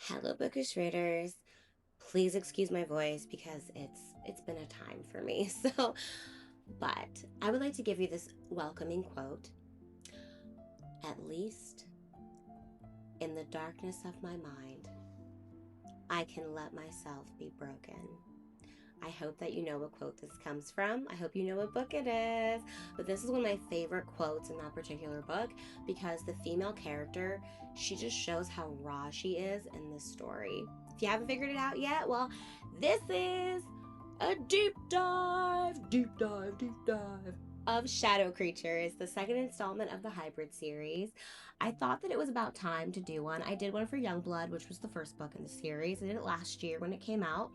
Hello, bookish readers. Please excuse my voice because it's been a time for me. But I would like to give you this welcoming quote. At least in the darkness of my mind, I can let myself be broken. I hope that you know what quote this comes from. I hope you know what book it is. But this is one of my favorite quotes in that particular book because the female character, she just shows how raw she is in this story. If you haven't figured it out yet, well, this is a deep dive of Shadow Creatures, the second installment of the Hybrid series. I thought that it was about time to do one. I did one for Youngblood, which was the first book in the series. I did it last year when it came out.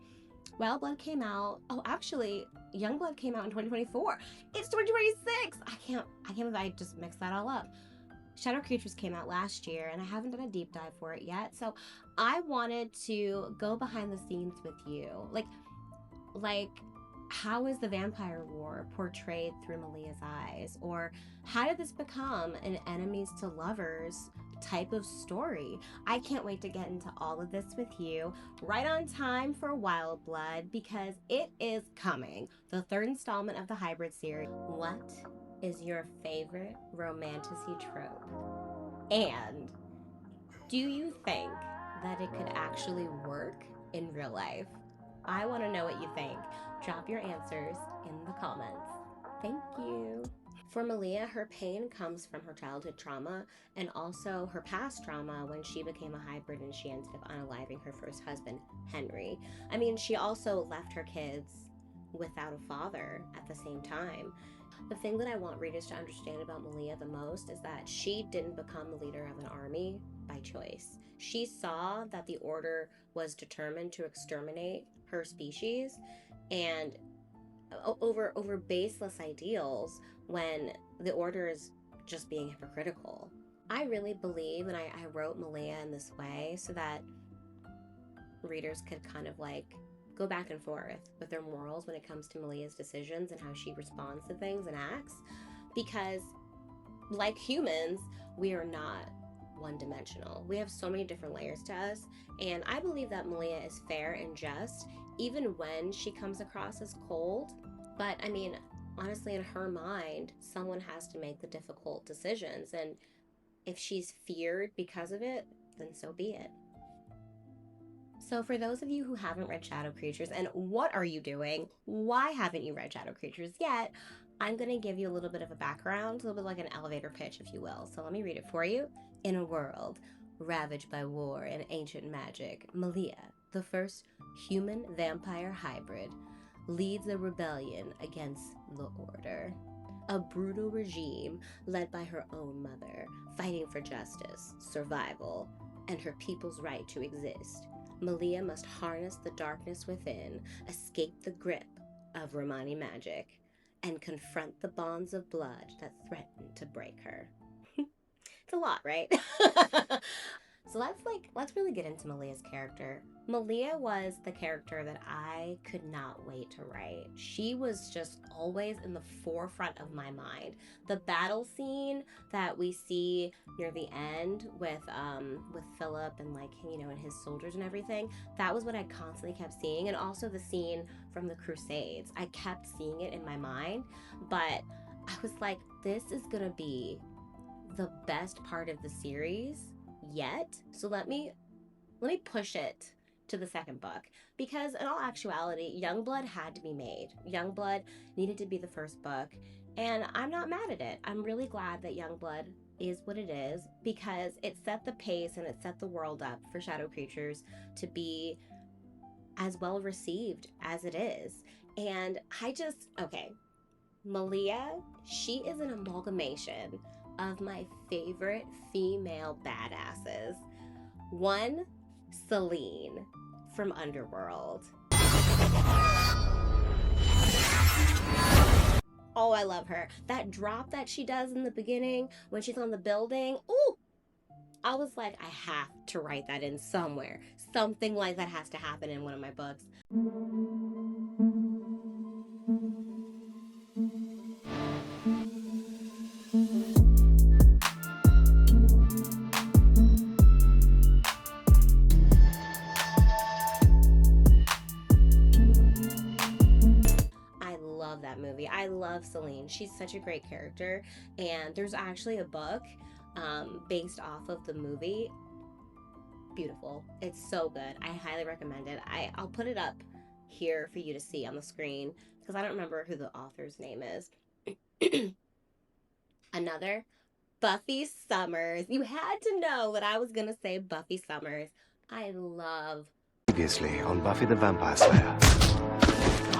Wildblood came out. Oh, actually, Youngblood came out in 2024. It's 2026. I can't believe I just mixed that all up. Shadow Creatures came out last year, and I haven't done a deep dive for it yet. So I wanted to go behind the scenes with you. Like, how is the vampire war portrayed through Malia's eyes? Or how did this become an enemies to lovers type of story? I can't wait to get into all of this with you right on time for Wildblood because it is coming. The third installment of the Hybrid series. What is your favorite romantasy trope? And do you think that it could actually work in real life? I want to know what you think. Drop your answers in the comments. Thank you. For Malia, her pain comes from her childhood trauma and also her past trauma when she became a hybrid and she ended up unaliving her first husband, Henry. I mean, she also left her kids without a father at the same time. The thing that I want readers to understand about Malia the most is that she didn't become the leader of an army by choice. She saw that the order was determined to exterminate her species and over baseless ideals when the order is just being hypocritical. I really believe, and I wrote Malia in this way so that readers could kind of like go back and forth with their morals when it comes to Malia's decisions and how she responds to things and acts, because like humans, we are not one-dimensional. We have so many different layers to us, and I believe that Malia is fair and just even when she comes across as cold. But I mean, honestly, in her mind, someone has to make the difficult decisions, and if she's feared because of it, then so be it. So for those of you who haven't read Shadow Creatures, and what are you doing? Why haven't you read Shadow Creatures yet? I'm going to give you a little bit of a background, a little bit like an elevator pitch, if you will. So let me read it for you. In a world ravaged by war and ancient magic, Malia, the first human-vampire hybrid, leads a rebellion against the Order, a brutal regime led by her own mother, fighting for justice, survival, and her people's right to exist. Malia must harness the darkness within, escape the grip of Romani magic, and confront the bonds of blood that threaten to break her. It's a lot, right? So let's really get into Malia's character. Malia was the character that I could not wait to write. She was just always in the forefront of my mind. The battle scene that we see near the end with Philip and and his soldiers and everything, that was what I constantly kept seeing. And also the scene from the Crusades. I kept seeing it in my mind, but I was like, this is gonna be the best part of the series yet. So let me push it to the second book, because in all actuality, Youngblood had to be made. Youngblood needed to be the first book, and I'm not mad at it. I'm really glad that Youngblood is what it is, because it set the pace and it set the world up for Shadow Creatures to be as well received as it is. And Malia, she is an amalgamation of my favorite female badasses. One, Celine from Underworld. Oh, I love her. That drop that she does in the beginning when she's on the building. Ooh! I was like, I have to write that in somewhere. Something like that has to happen in one of my books. love Celine. She's such a great character. And there's actually a book based off of the movie. Beautiful. It's so good. I highly recommend it. I'll put it up here for you to see on the screen because I don't remember who the author's name is. Another, Buffy Summers. You had to know that I was going to say Buffy Summers. I love Previously on Buffy the Vampire Slayer.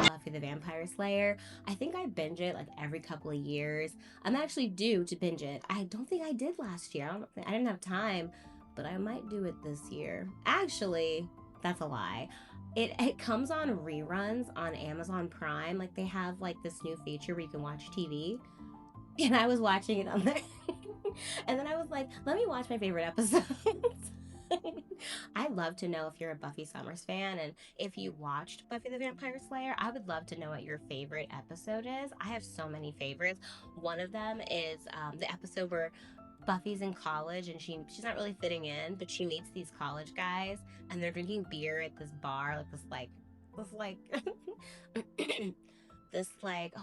Buffy the Vampire Slayer. I think I binge it like every couple of years. I'm actually due to binge it. I don't think I did last year. I didn't have time, but I might do it this year. Actually, that's a lie. It comes on reruns on Amazon Prime. Like, they have like this new feature where you can watch TV. And I was watching it on there. And then I was like, let me watch my favorite episodes. I'd love to know if you're a Buffy Summers fan, and if you watched Buffy the Vampire Slayer, I would love to know what your favorite episode is. I have so many favorites. One of them is the episode where Buffy's in college and she's not really fitting in, but she meets these college guys and they're drinking beer at this bar, oh,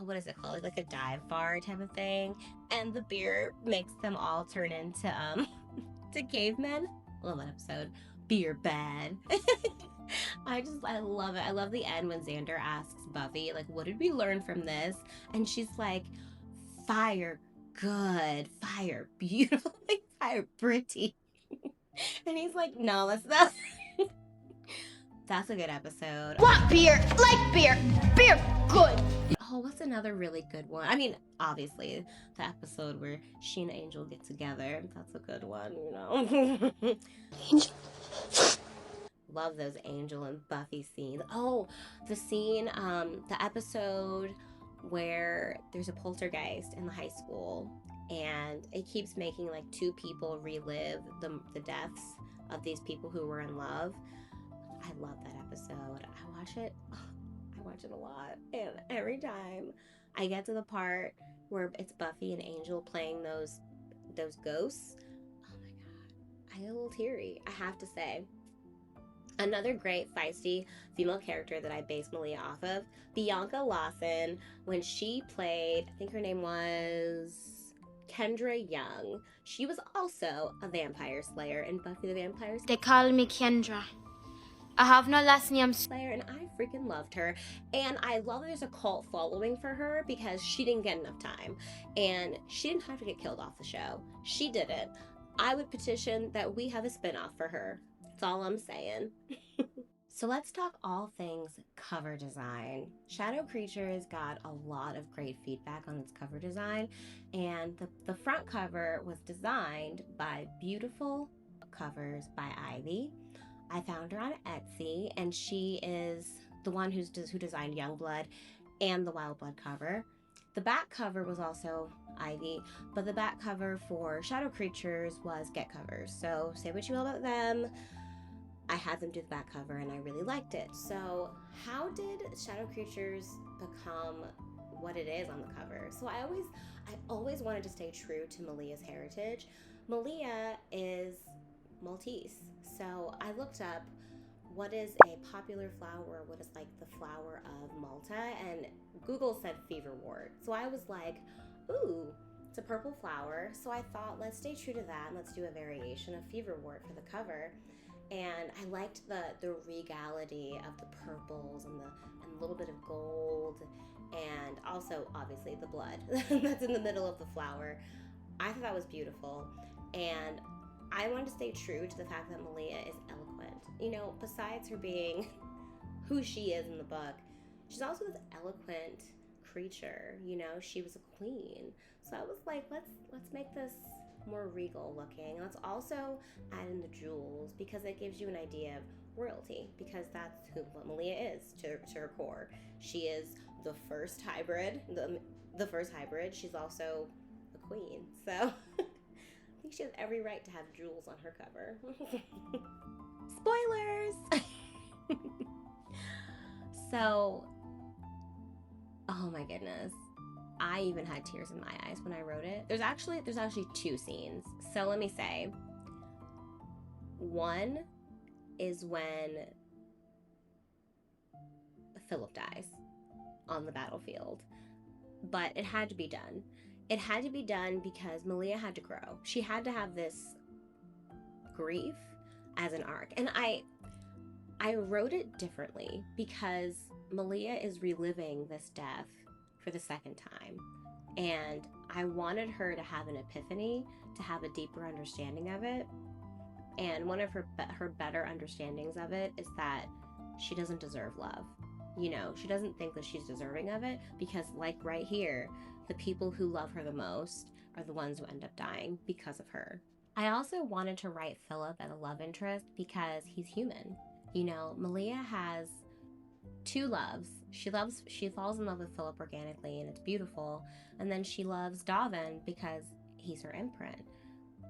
what is it called? Like a dive bar type of thing. And the beer makes them all turn into to cavemen. Love that episode. Beer bad. I love it. I love the end when Xander asks Buffy, like, what did we learn from this? And she's like, fire good, fire beautiful, like fire pretty. And he's like, no, that's a good episode. Want beer, like beer, beer good. Oh, what's another really good one? I mean, obviously, the episode where she and Angel get together. That's a good one, you know. Angel. Love those Angel and Buffy scenes. Oh, the scene, the episode where there's a poltergeist in the high school and it keeps making like two people relive the deaths of these people who were in love. I love that episode. I watch it a lot, and every time I get to the part where it's Buffy and Angel playing those ghosts, oh my god, I get a little teary, I have to say. Another great feisty female character that I base Malia off of, Bianca Lawson, when she played, I think her name was Kendra Young. She was also a vampire slayer in Buffy the Vampire Slayer. They call me Kendra. I have no last name. Slayer, and I freaking loved her. And I love that there's a cult following for her because she didn't get enough time. And she didn't have to get killed off the show. She did it. I would petition that we have a spinoff for her. That's all I'm saying. So let's talk all things cover design. Shadow Creatures got a lot of great feedback on its cover design. And the front cover was designed by Beautiful Covers by Ivy. I found her on Etsy, and she is the one who designed Youngblood and the Wild Blood cover. The back cover was also Ivy, but the back cover for Shadow Creatures was Get Covers. So say what you will about them, I had them do the back cover and I really liked it. So how did Shadow Creatures become what it is on the cover? So I always wanted to stay true to Malia's heritage. Malia is Maltese. So I looked up what is a popular flower, what is like the flower of Malta, and Google said feverwort. So I was like, ooh, it's a purple flower. So I thought, let's stay true to that and let's do a variation of feverwort for the cover. And I liked the regality of the purples and a little bit of gold, and also obviously the blood that's in the middle of the flower. I thought that was beautiful, and I wanted to stay true to the fact that Malia is eloquent. You know, besides her being who she is in the book, she's also this eloquent creature. You know, she was a queen. So I was like, let's make this more regal looking. Let's also add in the jewels because it gives you an idea of royalty, because that's what Malia is to her core. She is the first hybrid, the first hybrid. She's also a queen. So I think she has every right to have jewels on her cover. Spoilers! So, oh my goodness. I even had tears in my eyes when I wrote it. There's actually two scenes. So let me say. One is when Philip dies on the battlefield. but it had to be done. It had to be done because Malia had to grow. She had to have this grief as an arc. And I wrote it differently because Malia is reliving this death for the second time. And I wanted her to have an epiphany, to have a deeper understanding of it. And one of her better understandings of it is that she doesn't deserve love. You know, she doesn't think that she's deserving of it because, like right here, the people who love her the most are the ones who end up dying because of her. I also wanted to write Philip as a love interest because he's human. You know, Malia has two loves. She falls in love with Philip organically, and it's beautiful. And then she loves Davin because he's her imprint.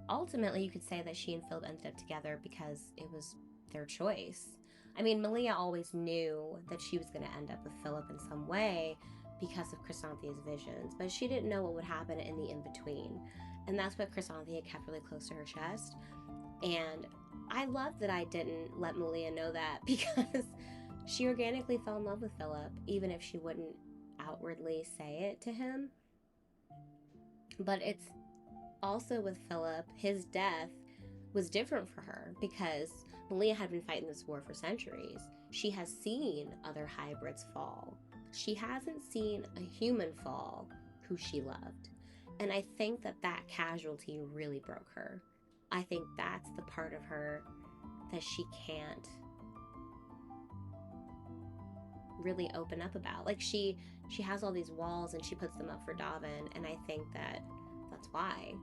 Ultimately, you could say that she and Philip ended up together because it was their choice. I mean, Malia always knew that she was going to end up with Philip in some way because of Chrysanthia's visions, but she didn't know what would happen in the in-between. And that's what Chrysanthia kept really close to her chest. And I love that I didn't let Malia know that because she organically fell in love with Philip, even if she wouldn't outwardly say it to him. But it's also with Philip, his death was different for her because Malia had been fighting this war for centuries. She has seen other hybrids fall. She hasn't seen a human fall who she loved. And I think that casualty really broke her. I think that's the part of her that she can't really open up about. Like she has all these walls and she puts them up for Davin, and I think that's why.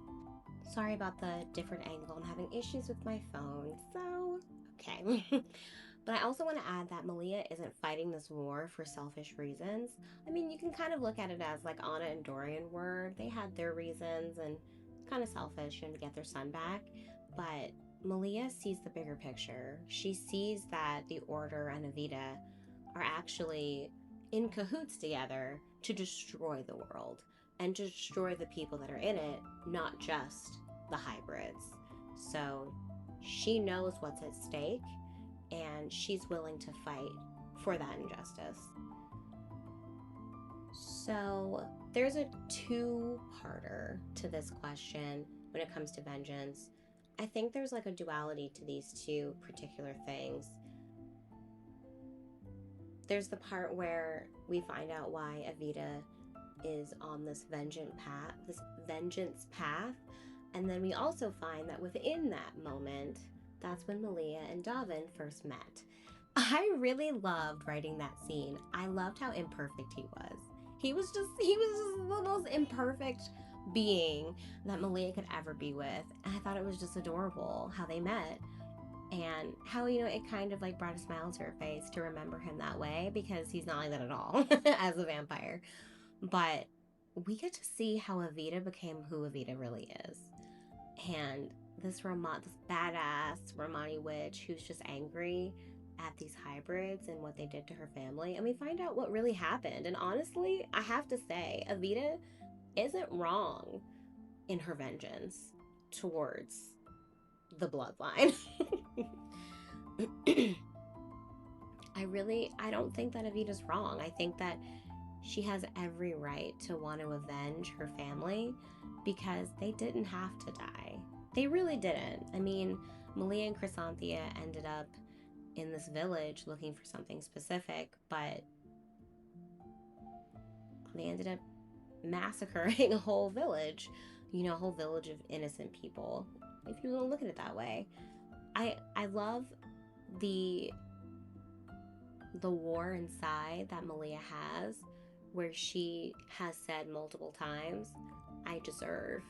Sorry about the different angle. I'm having issues with my phone, so okay. But I also want to add that Malia isn't fighting this war for selfish reasons. I mean, you can kind of look at it as like Anna and Dorian were. They had their reasons and kind of selfish and to get their son back. But Malia sees the bigger picture. She sees that the Order and Evita are actually in cahoots together to destroy the world and to destroy the people that are in it, not just the hybrids. So she knows what's at stake, and she's willing to fight for that injustice. So there's a two-parter to this question when it comes to vengeance. I think there's like a duality to these two particular things. There's the part where we find out why Evita is on this vengeance path, and then we also find that within that moment, that's when Malia and Davin first met. I really loved writing that scene. I loved how imperfect he was. He was just the most imperfect being that Malia could ever be with. And I thought it was just adorable how they met. And how, you know, it kind of like brought a smile to her face to remember him that way, because he's not like that at all as a vampire. But we get to see how Evita became who Evita really is. And this badass Romani witch who's just angry at these hybrids and what they did to her family. And we find out what really happened. And honestly, I have to say, Evita isn't wrong in her vengeance towards the bloodline. I don't think that Evita's wrong. I think that she has every right to want to avenge her family because they didn't have to die. They really didn't. I mean, Malia and Chrysanthia ended up in this village looking for something specific, but they ended up massacring a whole village. You know, a whole village of innocent people, if you want to look at it that way. I love the war inside that Malia has, where she has said multiple times, I deserve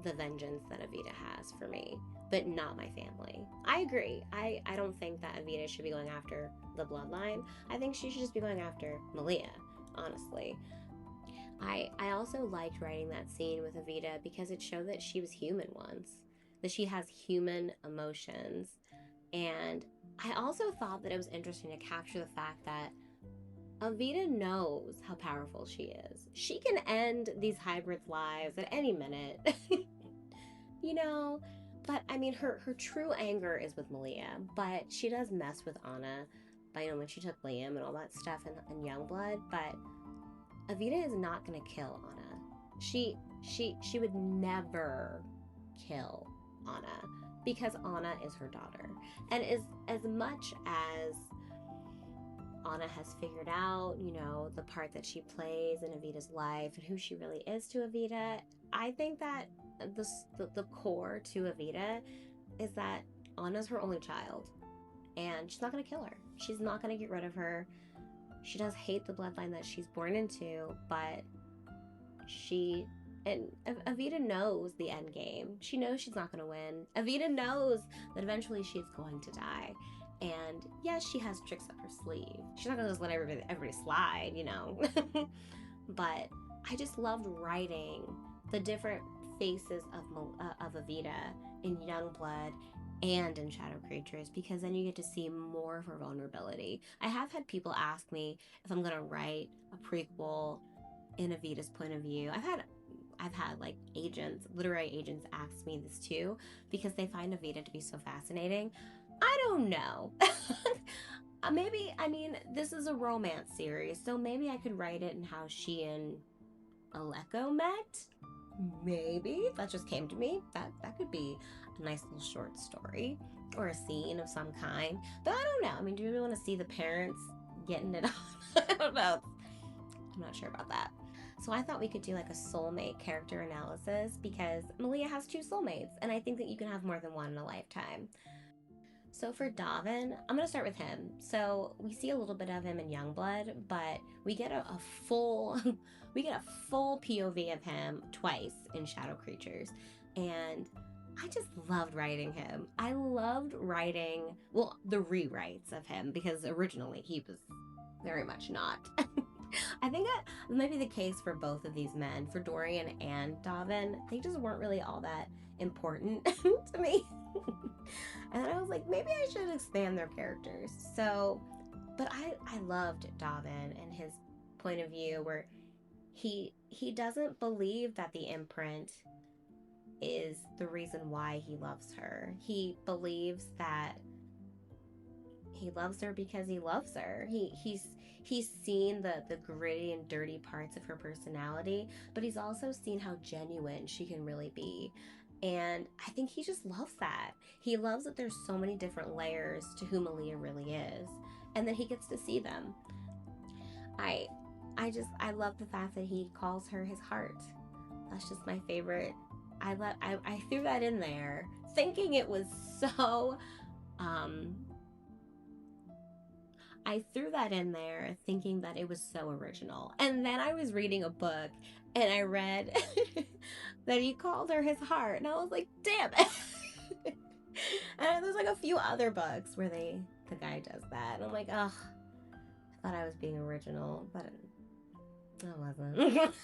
the vengeance that Evita has for me, but not my family. I agree. I don't think that Evita should be going after the bloodline. I think she should just be going after Malia, honestly. I also liked writing that scene with Evita because it showed that she was human once, that she has human emotions. And I also thought that it was interesting to capture the fact that Evita knows how powerful she is. She can end these hybrids' lives at any minute. You know, but I mean, her true anger is with Malia, but she does mess with Anna by, you know, when she took Liam and all that stuff in Youngblood. But Evita is not gonna kill Anna. She would never kill Anna because Anna is her daughter. And as much as Anna has figured out, you know, the part that she plays in Evita's life and who she really is to Evita, I think that the core to Evita is that Anna's her only child, and she's not going to kill her. She's not going to get rid of her. She does hate the bloodline that she's born into, but Evita knows the end game. She knows she's not going to win. Evita knows that eventually she's going to die. And yes, she has tricks up her sleeve. She's not going to just let everybody slide, you know. But I just loved writing the different faces of Evita in Youngblood and in Shadow Creatures, because then you get to see more of her vulnerability. I have had people ask me if I'm going to write a prequel in Evita's point of view. I've had like literary agents ask me this too, because they find Evita to be so fascinating. I don't know. Maybe, I mean, this is a romance series, so maybe I could write it in how she and Aleko met. Maybe. That just came to me. That could be a nice little short story or a scene of some kind. But I don't know. I mean, do you really want to see the parents getting it on? I don't know. I'm not sure about that. So I thought we could do like a soulmate character analysis, because Malia has 2 soulmates, and I think that you can have more than one in a lifetime. So for Davin, I'm going to start with him. So we see a little bit of him in Youngblood, but we get a full POV of him twice in Shadow Creatures. And I just loved writing him. I loved writing, well, the rewrites of him, because originally he was very much not. I think that might be the case for both of these men, for Dorian and Davin. They just weren't really all that important to me. And then I was like, maybe I should expand their characters. So, but I loved Davin and his point of view, where he doesn't believe that the imprint is the reason why he loves her. He believes that he loves her because he loves her. He's seen the gritty and dirty parts of her personality, but he's also seen how genuine she can really be. And I think he just loves that. He loves that there's so many different layers to who Malia really is, and that he gets to see them. I love the fact that he calls her his heart. That's just my favorite. I threw that in there thinking it was so I threw that in there thinking that it was so original. And then I was reading a book and I read that he called her his heart. And I was like, damn it. And there's like a few other books where the guy does that. And I'm like, ugh, I thought I was being original, but I wasn't.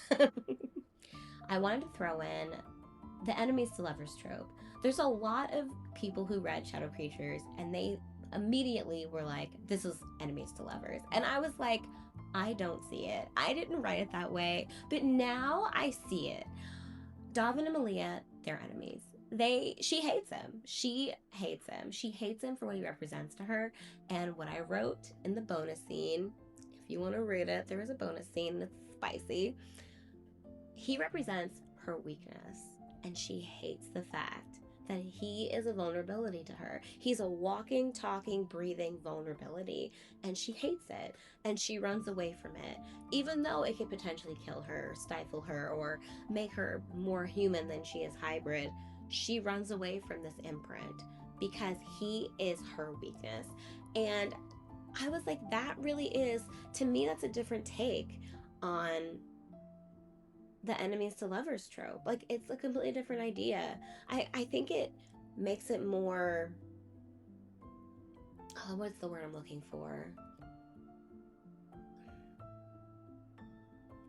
I wanted to throw in the enemies to lovers trope. There's a lot of people who read Shadow Creatures and they immediately were like, this is enemies to lovers. And I was like, I don't see it. I didn't write it that way, but now I see it. Davin and Malia, they're enemies. She hates him. She hates him. She hates him for what he represents to her. And what I wrote in the bonus scene, if you want to read it, there is a bonus scene that's spicy. He represents her weakness, and she hates the fact that he is a vulnerability to her. He's a walking, talking, breathing vulnerability, and she hates it, and she runs away from it, even though it could potentially kill her, stifle her, or make her more human than she is hybrid. She runs away from this imprint because he is her weakness. And I was like, that really is, to me, that's a different take on the enemies to lovers trope. Like, it's a completely different idea. I think it makes it more, what's the word I'm looking for?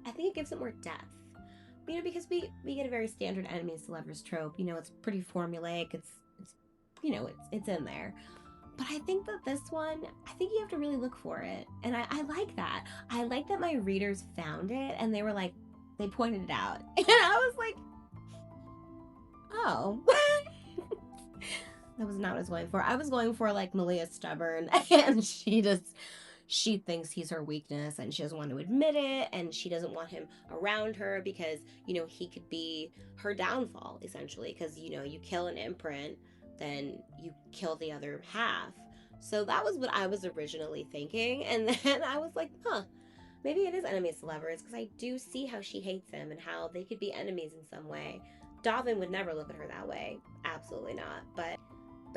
I think it gives it more depth. You know, because we get a very standard enemies to lovers trope. You know, it's pretty formulaic. It's you know, it's in there. But I think that this one, I think you have to really look for it. And I like that. I like that my readers found it and they were like, they pointed it out. And I was like, oh. That was not what I was going for. I was going for like Malia's stubborn and she she thinks he's her weakness and she doesn't want to admit it, and she doesn't want him around her because, you know, he could be her downfall, essentially, because, you know, you kill an imprint, then you kill the other half. So that was what I was originally thinking, and then I was like, huh, maybe it is enemies to lovers, because I do see how she hates him and how they could be enemies in some way. Davin would never look at her that way, absolutely not, but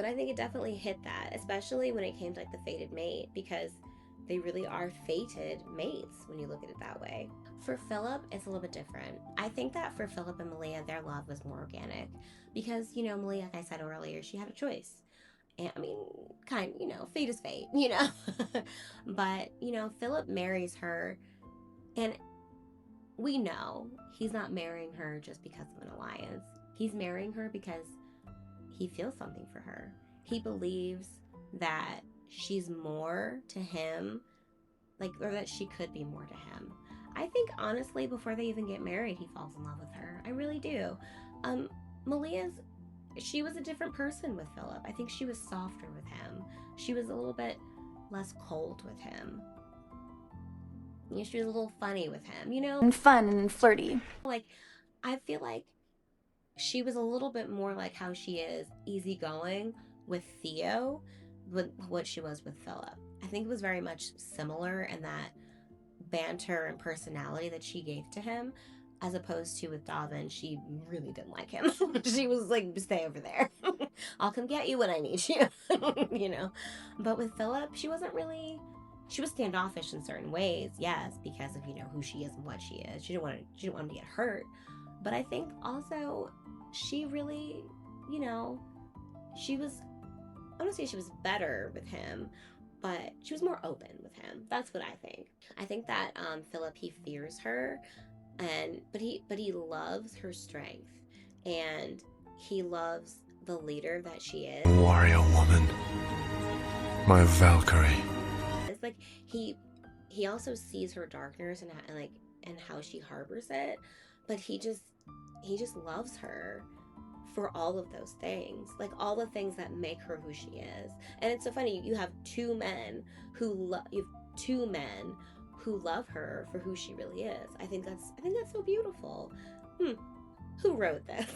I think it definitely hit that, especially when it came to like the fated mate, because they really are fated mates when you look at it that way. For Philip, it's a little bit different. I think that for Philip and Malia, their love was more organic because, you know, Malia, like I said earlier, she had a choice. And I mean, you know, fate is fate, you know. But, you know, Philip marries her, and we know he's not marrying her just because of an alliance. He's marrying her because he feels something for her. He believes that she's more to him, like, or that she could be more to him. I think, honestly, before they even get married, he falls in love with her. I really do. She was a different person with Philip. I think she was softer with him. She was a little bit less cold with him. You know, she was a little funny with him, you know? And fun and flirty. Like, I feel like she was a little bit more like how she is easygoing with Theo, with what she was with Philip. I think it was very much similar in that banter and personality that she gave to him, as opposed to with Davin, she really didn't like him. She was like, stay over there. I'll come get you when I need you, you know? But with Philip, she was standoffish in certain ways, yes, because of, you know, who she is and what she is. She didn't want him to get hurt. But I think also she really, you know, I don't say she was better with him, but she was more open with him. That's what I think. I think that Philip, he fears her, but he loves her strength, and he loves the leader that she is. Warrior woman. My Valkyrie. It's like he also sees her darkness and how she harbors it, but he just loves her for all of those things, like all the things that make her who she is. And it's so funny, you have two men who love her for who she really is. I think that's so beautiful. Who wrote this?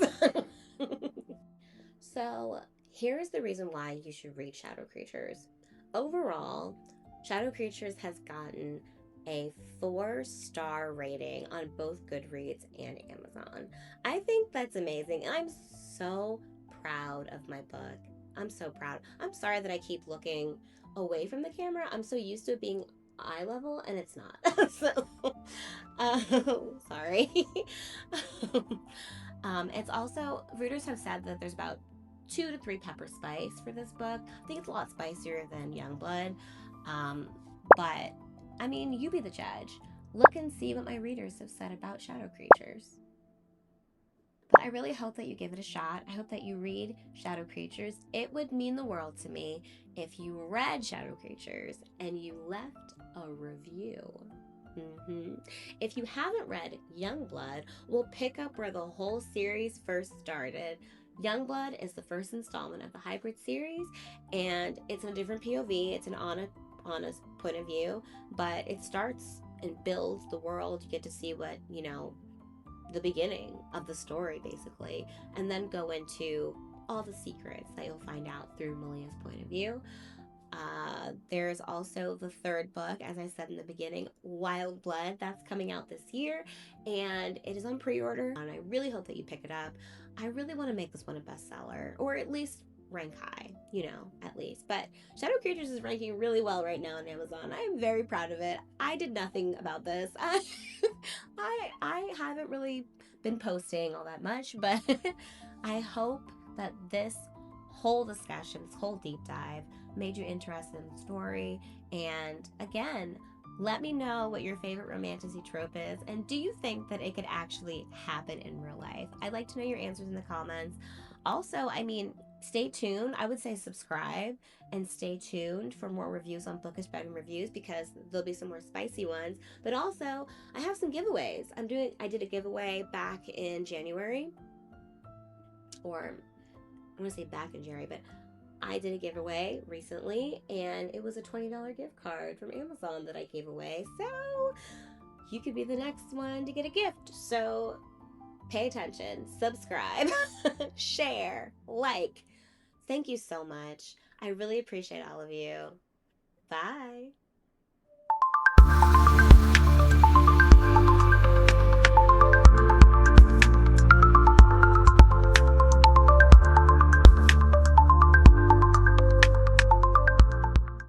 So here's the reason why you should read Shadow Creatures. Overall, Shadow Creatures has gotten a 4-star rating on both Goodreads and Amazon. I think that's amazing, and I'm so proud of my book. I'm so proud. I'm sorry that I keep looking away from the camera. I'm so used to it being eye level, and it's not. So, sorry. It's also, readers have said that there's about 2 to 3 pepper spice for this book. I think it's a lot spicier than Youngblood. But, I mean, you be the judge. Look and see what my readers have said about Shadow Creatures. But I really hope that you give it a shot. I hope that you read Shadow Creatures. It would mean the world to me if you read Shadow Creatures and you left a review. If you haven't read Youngblood, we'll pick up where the whole series first started. Youngblood is the first installment of the Hybrid series, and it's in a different POV. It's an Anna's point of view, but it starts and builds the world. You get to see what, you know, the beginning of the story, basically, and then go into all the secrets that you'll find out through Malia's point of view. There's also the 3rd book, as I said in the beginning, Wild Blood. That's coming out this year, and it is on pre-order, and I really hope that you pick it up. I really want to make this one a bestseller, or at least rank high, you know, at least. But Shadow Creatures is ranking really well right now on Amazon. I'm very proud of it. I did nothing about this. I haven't really been posting all that much, but I hope that this whole discussion, this whole deep dive, made you interested in the story. And again, let me know what your favorite romantasy trope is, and do you think that it could actually happen in real life? I'd like to know your answers in the comments. Also, I mean, stay tuned. I would say subscribe and stay tuned for more reviews on Bookish Bedroom Reviews, because there'll be some more spicy ones. But also, I have some giveaways. I did a giveaway back in January, or I want to say back in January, but I did a giveaway recently, and it was a $20 gift card from Amazon that I gave away. So you could be the next one to get a gift. So pay attention, subscribe, share, like. Thank you so much. I really appreciate all of you. Bye.